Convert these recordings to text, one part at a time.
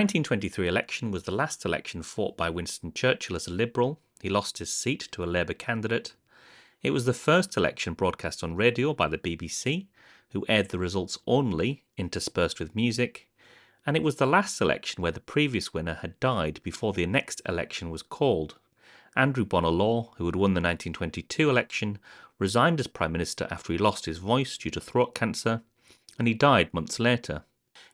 1923 election was the last election fought by Winston Churchill as a Liberal. He lost his seat to a Labour candidate. It was the first election broadcast on radio by the BBC, who aired the results only, interspersed with music. And it was the last election where the previous winner had died before the next election was called. Bonar Law, who had won the 1922 election, resigned as Prime Minister after he lost his voice due to throat cancer, and he died months later.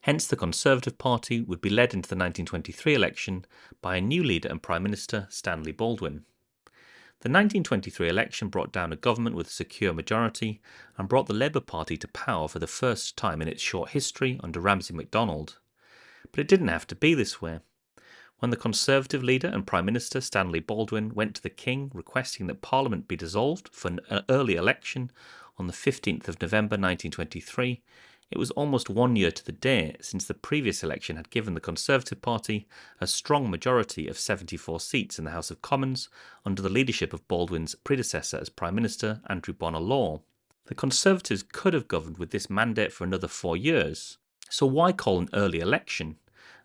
Hence, the Conservative Party would be led into the 1923 election by a new leader and Prime Minister, Stanley Baldwin. The 1923 election brought down a government with a secure majority and brought the Labour Party to power for the first time in its short history under Ramsey MacDonald. But it didn't have to be this way. When the Conservative leader and Prime Minister, Stanley Baldwin, went to the King requesting that Parliament be dissolved for an early election on the 15th of November 1923, it was almost 1 year to the day since the previous election had given the Conservative Party a strong majority of 74 seats in the House of Commons under the leadership of Baldwin's predecessor as Prime Minister, Bonar Law. The Conservatives could have governed with this mandate for another 4 years. So why call an early election?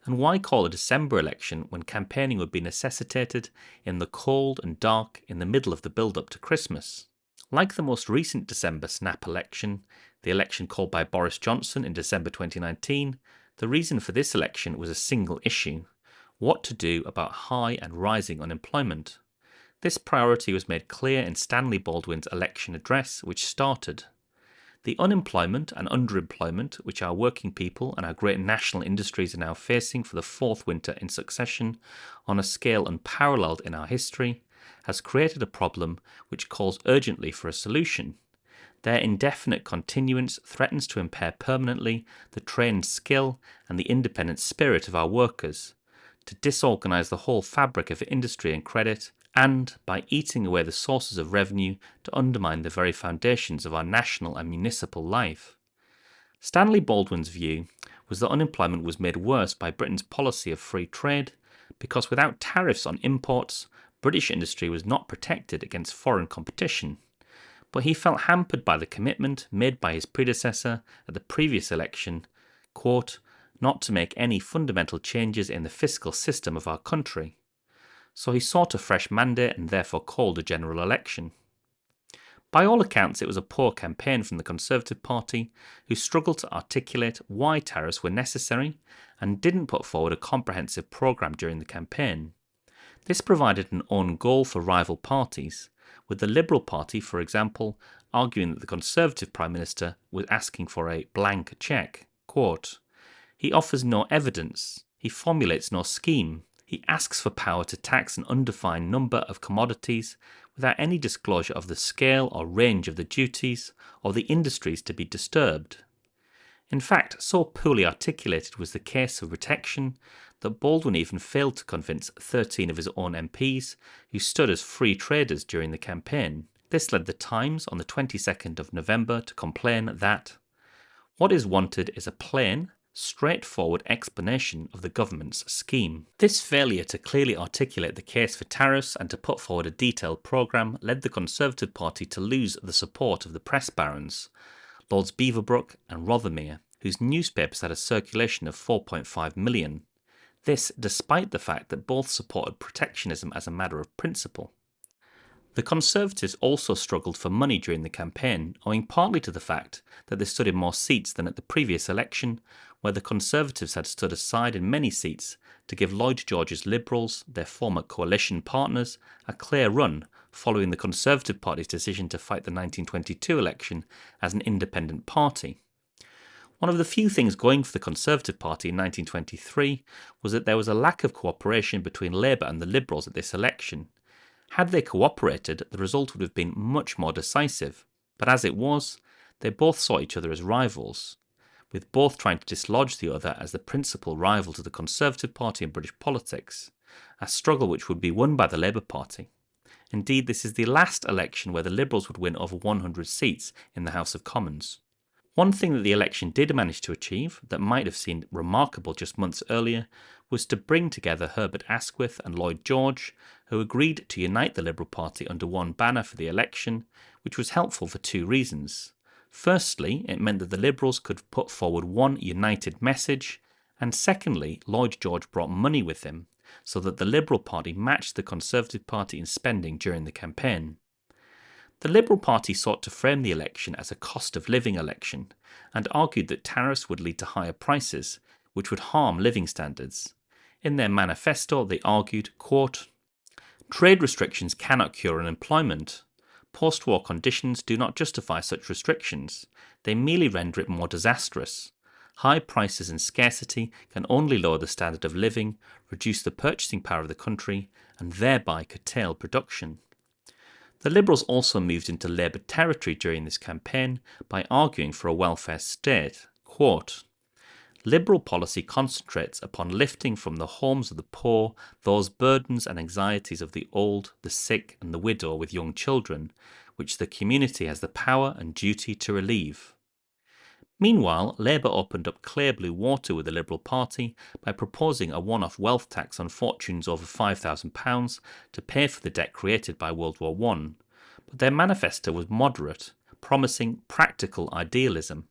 And why call a December election when campaigning would be necessitated in the cold and dark in the middle of the build-up to Christmas? Like the most recent December snap election, the election called by Boris Johnson in December 2019, the reason for this election was a single issue: what to do about high and rising unemployment. This priority was made clear in Stanley Baldwin's election address, which started, "The unemployment and underemployment which our working people and our great national industries are now facing for the fourth winter in succession, on a scale unparalleled in our history, has created a problem which calls urgently for a solution. Their indefinite continuance threatens to impair permanently the trained skill and the independent spirit of our workers, to disorganise the whole fabric of industry and credit, and, by eating away the sources of revenue, to undermine the very foundations of our national and municipal life." Stanley Baldwin's view was that unemployment was made worse by Britain's policy of free trade, because without tariffs on imports, British industry was not protected against foreign competition. But he felt hampered by the commitment made by his predecessor at the previous election, quote, "not to make any fundamental changes in the fiscal system of our country." So he sought a fresh mandate and therefore called a general election. By all accounts, it was a poor campaign from the Conservative Party, who struggled to articulate why tariffs were necessary and didn't put forward a comprehensive programme during the campaign. This provided an own goal for rival parties, with the Liberal Party, for example, arguing that the Conservative Prime Minister was asking for a blank cheque. Quote, "He offers no evidence, he formulates no scheme, he asks for power to tax an undefined number of commodities without any disclosure of the scale or range of the duties or the industries to be disturbed." In fact, so poorly articulated was the case for protection that Baldwin even failed to convince 13 of his own MPs who stood as free traders during the campaign. This led the Times on the 22nd of November to complain that "what is wanted is a plain, straightforward explanation of the government's scheme." This failure to clearly articulate the case for tariffs and to put forward a detailed programme led the Conservative Party to lose the support of the press barons, Lords Beaverbrook and Rothermere, whose newspapers had a circulation of 4.5 million. This despite the fact that both supported protectionism as a matter of principle. The Conservatives also struggled for money during the campaign, owing partly to the fact that they stood in more seats than at the previous election, where the Conservatives had stood aside in many seats to give Lloyd George's Liberals, their former coalition partners, a clear run following the Conservative Party's decision to fight the 1922 election as an independent party. One of the few things going for the Conservative Party in 1923 was that there was a lack of cooperation between Labour and the Liberals at this election. Had they cooperated, the result would have been much more decisive, but as it was, they both saw each other as rivals, with both trying to dislodge the other as the principal rival to the Conservative Party in British politics, a struggle which would be won by the Labour Party. Indeed, this is the last election where the Liberals would win over 100 seats in the House of Commons. One thing that the election did manage to achieve, that might have seemed remarkable just months earlier, was to bring together Herbert Asquith and Lloyd George, who agreed to unite the Liberal Party under one banner for the election, which was helpful for two reasons. Firstly, it meant that the Liberals could put forward one united message, And secondly, Lloyd George brought money with him so that the Liberal Party matched the Conservative Party in spending during the campaign. The Liberal Party sought to frame the election as a cost of living election and argued that tariffs would lead to higher prices, which would harm living standards. In their manifesto, they argued, quote, "Trade restrictions cannot cure unemployment. Post-war conditions do not justify such restrictions. They merely render it more disastrous. High prices and scarcity can only lower the standard of living, reduce the purchasing power of the country, and thereby curtail production." The Liberals also moved into Labour territory during this campaign by arguing for a welfare state. Quote, "Liberal policy concentrates upon lifting from the homes of the poor those burdens and anxieties of the old, the sick, and the widow with young children, which the community has the power and duty to relieve." Meanwhile, Labour opened up clear blue water with the Liberal Party by proposing a one-off wealth tax on fortunes over £5,000 to pay for the debt created by World War I, but their manifesto was moderate, promising practical idealism.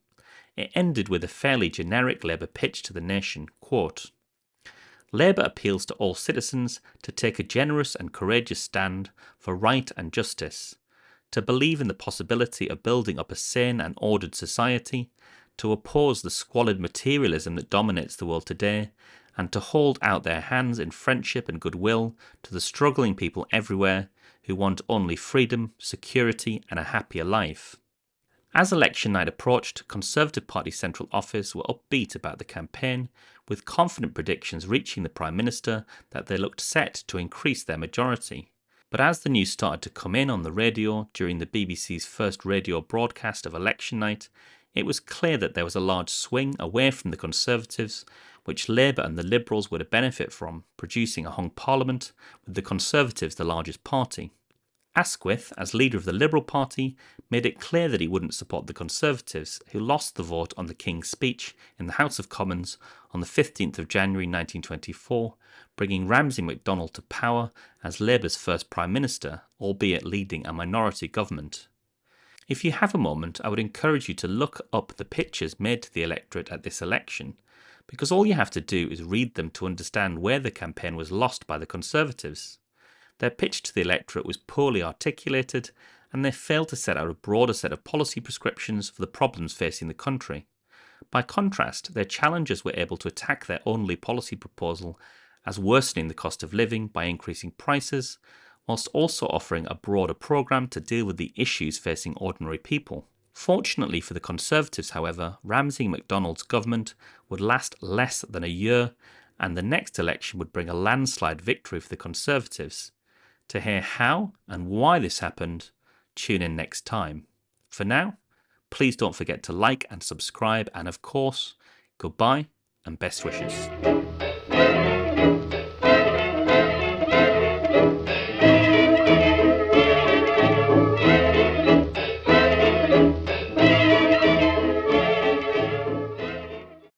It ended with a fairly generic Labour pitch to the nation, quote, "Labour appeals to all citizens to take a generous and courageous stand for right and justice, to believe in the possibility of building up a sane and ordered society, to oppose the squalid materialism that dominates the world today, and to hold out their hands in friendship and goodwill to the struggling people everywhere who want only freedom, security, and a happier life." As election night approached, Conservative Party Central Office were upbeat about the campaign, with confident predictions reaching the Prime Minister that they looked set to increase their majority. But as the news started to come in on the radio during the BBC's first radio broadcast of election night, it was clear that there was a large swing away from the Conservatives, which Labour and the Liberals were to benefit from, producing a hung parliament, with the Conservatives the largest party. Asquith, as leader of the Liberal Party, made it clear that he wouldn't support the Conservatives, who lost the vote on the King's speech in the House of Commons on the 15th of January 1924, bringing Ramsey MacDonald to power as Labour's first Prime Minister, albeit leading a minority government. If you have a moment, I would encourage you to look up the pitches made to the electorate at this election, because all you have to do is read them to understand where the campaign was lost by the Conservatives. Their pitch to the electorate was poorly articulated, and they failed to set out a broader set of policy prescriptions for the problems facing the country. By contrast, their challengers were able to attack their only policy proposal as worsening the cost of living by increasing prices, whilst also offering a broader programme to deal with the issues facing ordinary people. Fortunately for the Conservatives, however, Ramsey MacDonald's government would last less than a year, and the next election would bring a landslide victory for the Conservatives. To hear how and why this happened, tune in next time. For now, please don't forget to like and subscribe, and of course, goodbye and best wishes.